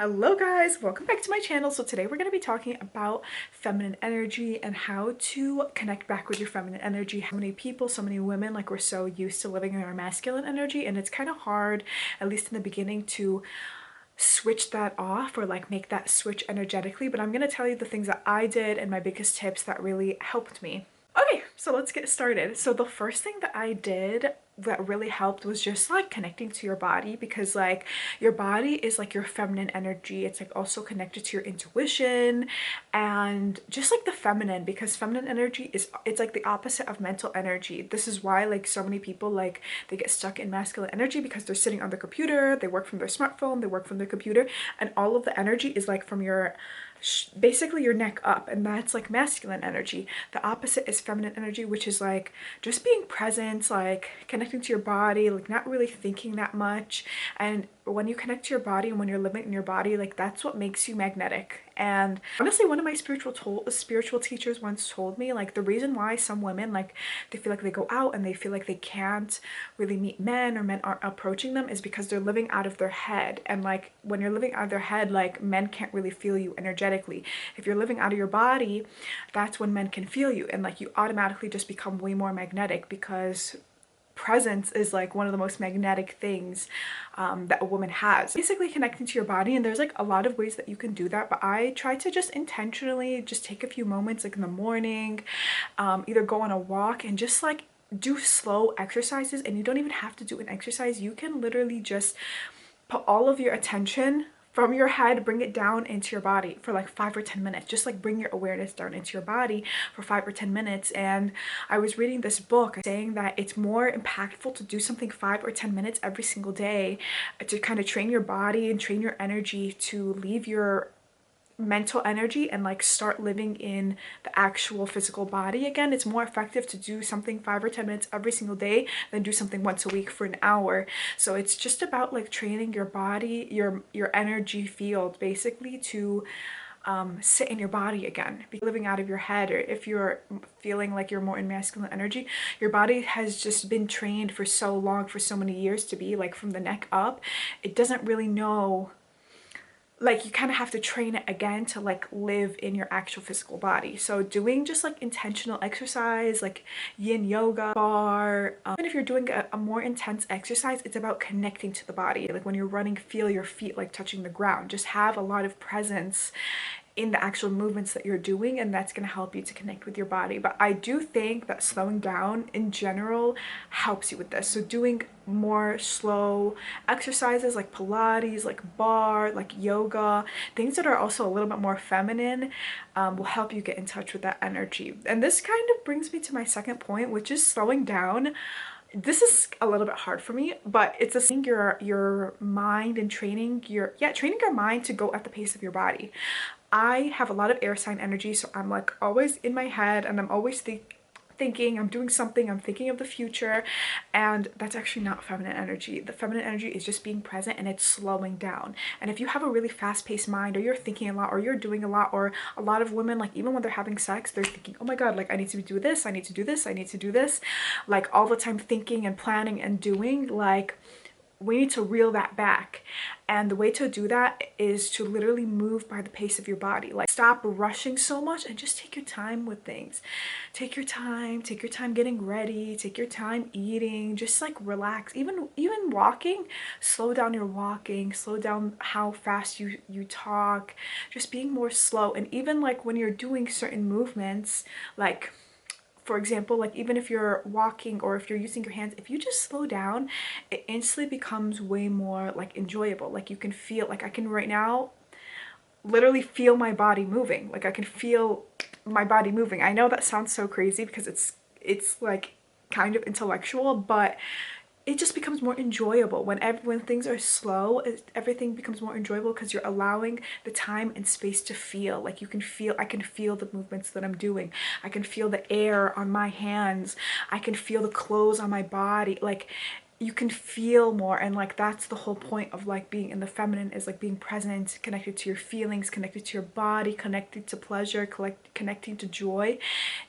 Hello guys, welcome back to my channel. So today we're going to be talking about feminine energy and how to connect back with your feminine energy. How many people, so many women, like we're so used to living in our masculine energy, and it's kind of hard, at least in the beginning, to switch that off or like make that switch energetically. But I'm going to tell you the things that I did and my biggest tips that really helped me. Okay, so let's get started. So the first thing that I did that really helped was just like connecting to your body, because like your body is like your feminine energy. It's like also connected to your intuition and just like the feminine, because feminine energy it's like the opposite of mental energy. This is why like so many people like they get stuck in masculine energy, because they're sitting on the computer, they work from their smartphone, they work from their computer, and all of the energy is like from your basically your neck up, and that's like masculine energy. The opposite is feminine energy, which is like just being present, like connecting to your body, like not really thinking that much. And when you connect to your body and when you're living in your body, like that's what makes you magnetic. And honestly, one of my spiritual teachers once told me, like, the reason why some women, like, they feel like they go out and they feel like they can't really meet men, or men aren't approaching them, is because they're living out of their head. And like when you're living out of their head, like men can't really feel you energetically. If you're living out of your body, that's when men can feel you, and like you automatically just become way more magnetic, because presence is like one of the most magnetic things that a woman has. Basically connecting to your body, and there's like a lot of ways that you can do that, but I try to just intentionally just take a few moments, like in the morning, either go on a walk and just like do slow exercises. And you don't even have to do an exercise. You can literally just put all of your attention from your head, bring it down into your body for like 5 or 10 minutes. Just like bring your awareness down into your body for 5 or 10 minutes. And I was reading this book saying that it's more impactful to do something 5 or 10 minutes every single day, to kind of train your body and train your energy to leave your mental energy and like start living in the actual physical body again. It's more effective to do something 5 or 10 minutes every single day than do something once a week for an hour. So it's just about like training your body, your energy field, basically, to sit in your body again. Living out of your head, or if you're feeling like you're more in masculine energy, your body has just been trained for so long, for so many years, to be like from the neck up. It doesn't really know, like you kind of have to train it again to like live in your actual physical body. So doing just like intentional exercise, like yin yoga, bar, even if you're doing a more intense exercise, it's about connecting to the body. Like when you're running, feel your feet like touching the ground. Just have a lot of presence in the actual movements that you're doing, and that's going to help you to connect with your body. But I do think that slowing down in general helps you with this. So doing more slow exercises like Pilates, like bar, like yoga, things that are also a little bit more feminine, will help you get in touch with that energy. And this kind of brings me to my second point, which is slowing down. This is a little bit hard for me, but it's a thing, your mind, and training your mind to go at the pace of your body. I have a lot of air sign energy, so I'm like always in my head, and I'm always thinking, I'm doing something, I'm thinking of the future, and that's actually not feminine energy. The feminine energy is just being present, and it's slowing down. And if you have a really fast-paced mind, or you're thinking a lot, or you're doing a lot, or a lot of women, like even when they're having sex, they're thinking, oh my god, like I need to do this, I need to do this, I need to do this, like all the time thinking and planning and doing. Like, we need to reel that back, and the way to do that is to literally move by the pace of your body. Like, stop rushing so much and just take your time with things. Take your time getting ready, take your time eating, just like relax. Even walking, slow down your walking, slow down how fast you talk, just being more slow. And even like when you're doing certain movements, like for example, like even if you're walking or if you're using your hands, if you just slow down, it instantly becomes way more like enjoyable. Like you can feel, like I can right now literally feel my body moving. Like I can feel my body moving. I know that sounds so crazy because it's like kind of intellectual, but it just becomes more enjoyable when things are slow. Everything becomes more enjoyable because you're allowing the time and space to feel. Like you can feel, I can feel the movements that I'm doing, I can feel the air on my hands, I can feel the clothes on my body. Like you can feel more, and like that's the whole point of like being in the feminine, is like being present, connected to your feelings, connected to your body, connected to pleasure, connecting to joy.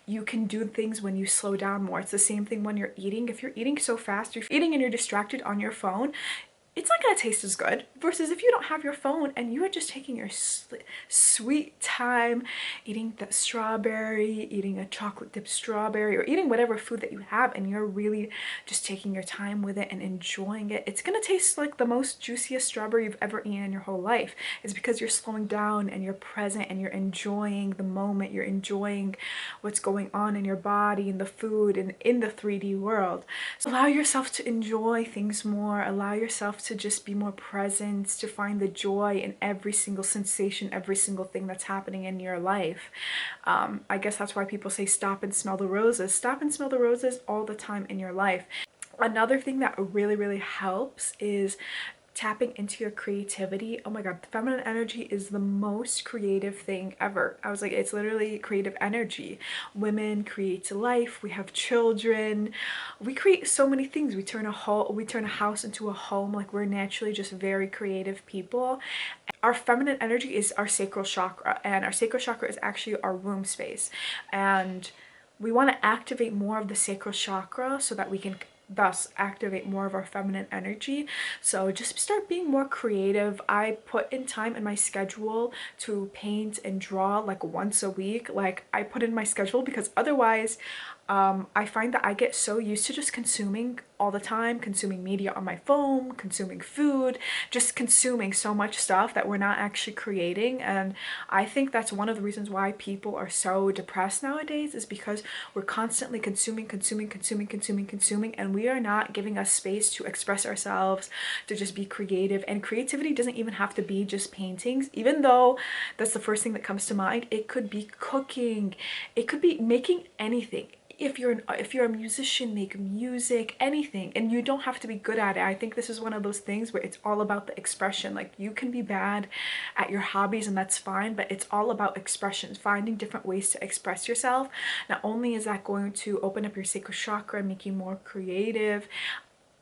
You can do things when you slow down more. It's the same thing when you're eating. If you're eating so fast, you're eating and you're distracted on your phone, it's not gonna taste as good versus if you don't have your phone and you are just taking your sweet time eating that strawberry, eating a chocolate dipped strawberry, or eating whatever food that you have, and you're really just taking your time with it and enjoying it. It's gonna taste like the most juiciest strawberry you've ever eaten in your whole life. It's because you're slowing down and you're present and you're enjoying the moment, you're enjoying what's going on in your body and the food and in the 3D world. So allow yourself to enjoy things more, allow yourself to just be more present, to find the joy in every single sensation, every single thing that's happening in your life. I guess that's why people say stop and smell the roses. Stop and smell the roses all the time in your life. Another thing that really helps is tapping into your creativity. Oh my god, the feminine energy is the most creative thing ever. I was like, it's literally creative energy. Women create life, we have children, we create so many things. We turn a house into a home. Like, we're naturally just very creative people. Our feminine energy is our sacral chakra, and our sacral chakra is actually our womb space, and we want to activate more of the sacral chakra so that we can thus activate more of our feminine energy. So just start being more creative. I put in time in my schedule to paint and draw like once a week. Like, I put in my schedule because otherwise I find that I get so used to just consuming all the time, consuming media on my phone, consuming food, just consuming so much stuff that we're not actually creating. And I think that's one of the reasons why people are so depressed nowadays, is because we're constantly consuming, and we are not giving us space to express ourselves, to just be creative. And creativity doesn't even have to be just paintings, even though that's the first thing that comes to mind. It could be cooking, it could be making anything. If you're a musician, make music, anything, and you don't have to be good at it. I think this is one of those things where it's all about the expression. Like, you can be bad at your hobbies and that's fine, but it's all about expressions, finding different ways to express yourself. Not only is that going to open up your sacral chakra and make you more creative,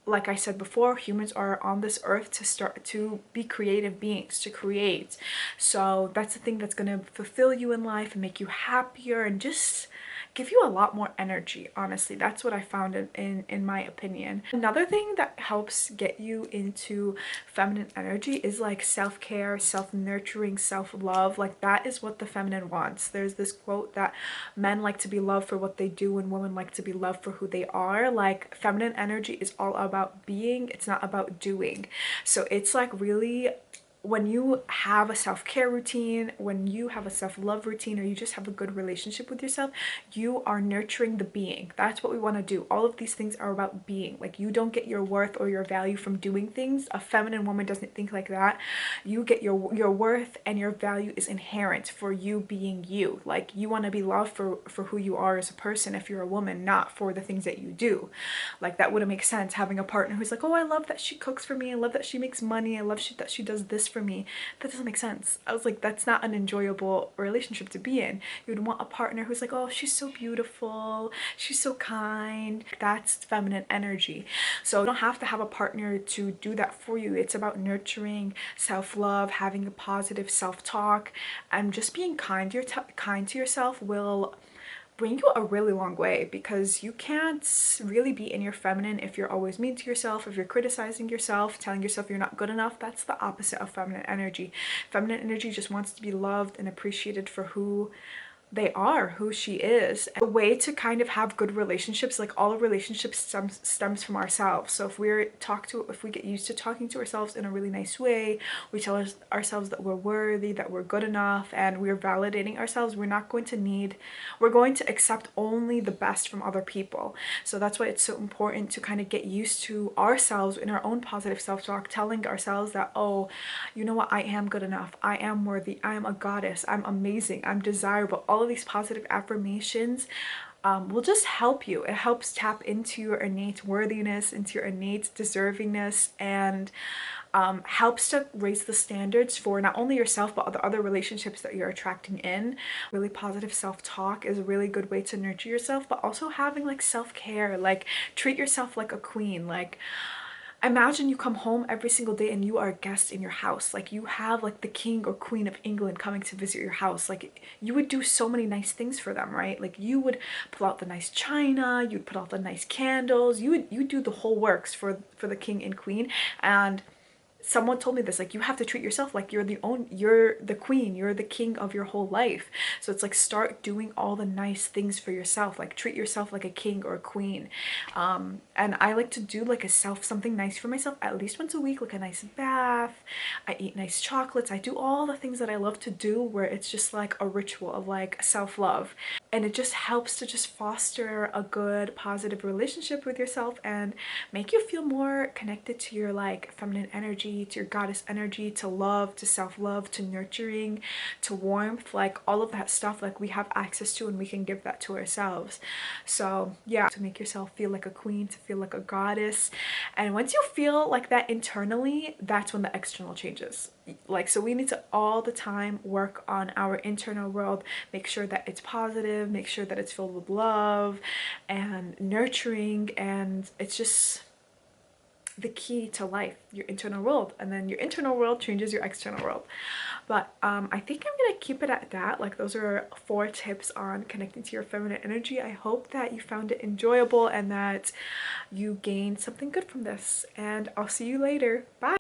like I said before, humans are on this earth to start to be creative beings, to create. So that's the thing that's going to fulfill you in life and make you happier and just give you a lot more energy. Honestly, that's what I found in my opinion. Another thing that helps get you into feminine energy is like self-care, self-nurturing, self-love. Like, that is what the feminine wants. There's this quote that men like to be loved for what they do and women like to be loved for who they are. Like, feminine energy is all about being, it's not about doing. So it's like, really, when you have a self-care routine, when you have a self-love routine, or you just have a good relationship with yourself, you are nurturing the being. That's what we want to do. All of these things are about being. Like, you don't get your worth or your value from doing things. A feminine woman doesn't think like that. You get your worth and your value is inherent for you being you. Like, you want to be loved for who you are as a person if you're a woman, not for the things that you do. Like, that wouldn't make sense, having a partner who's like, oh, I love that she cooks for me, I love that she makes money, I love that she does this for me. That doesn't make sense. I was like, that's not an enjoyable relationship to be in. You would want a partner who's like, oh, she's so beautiful, she's so kind. That's feminine energy. So you don't have to have a partner to do that for you. It's about nurturing, self-love, having a positive self-talk, and just being kind to yourself will bring you a really long way, because you can't really be in your feminine if you're always mean to yourself, if you're criticizing yourself, telling yourself you're not good enough. That's the opposite of feminine energy. Feminine energy just wants to be loved and appreciated for who they are, who she is. A way to kind of have good relationships, like, all relationships stems from ourselves. So if we get used to talking to ourselves in a really nice way, we tell ourselves that we're worthy, that we're good enough, and we're validating ourselves, we're going to accept only the best from other people. So that's why it's so important to kind of get used to ourselves in our own positive self-talk, telling ourselves that, oh, you know what, I am good enough, I am worthy, I am a goddess, I'm amazing, I'm desirable. All of these positive affirmations will just help you. It helps tap into your innate worthiness, into your innate deservingness, and helps to raise the standards for not only yourself but the other relationships that you're attracting in. Really positive self-talk is a really good way to nurture yourself, but also having like self-care, like treat yourself like a queen. Like, imagine you come home every single day and you are a guest in your house. Like, you have like the king or queen of England coming to visit your house. Like, you would do so many nice things for them, right? Like, you would pull out the nice china, you'd put out the nice candles, you do the whole works for the king and queen. And someone told me this, like, you have to treat yourself like you're the queen, you're the king of your whole life. So it's like, start doing all the nice things for yourself, like treat yourself like a king or a queen. And I like to do like something nice for myself at least once a week, like a nice bath. I eat nice chocolates. I do all the things that I love to do, where it's just like a ritual of like self-love, and it just helps to just foster a good positive relationship with yourself and make you feel more connected to your like feminine energy, to your goddess energy, to love, to self-love, to nurturing, to warmth, like all of that stuff, like we have access to and we can give that to ourselves. So yeah, to make yourself feel like a queen, to feel like a goddess. And once you feel like that internally, that's when the external changes. Like, so we need to all the time work on our internal world, make sure that it's positive, make sure that it's filled with love and nurturing, and it's just the key to life, your internal world. And then your internal world changes your external world. But I think I'm gonna keep it at that. Like, those are 4 tips on connecting to your feminine energy. I hope that you found it enjoyable and that you gained something good from this, and I'll see you later. Bye.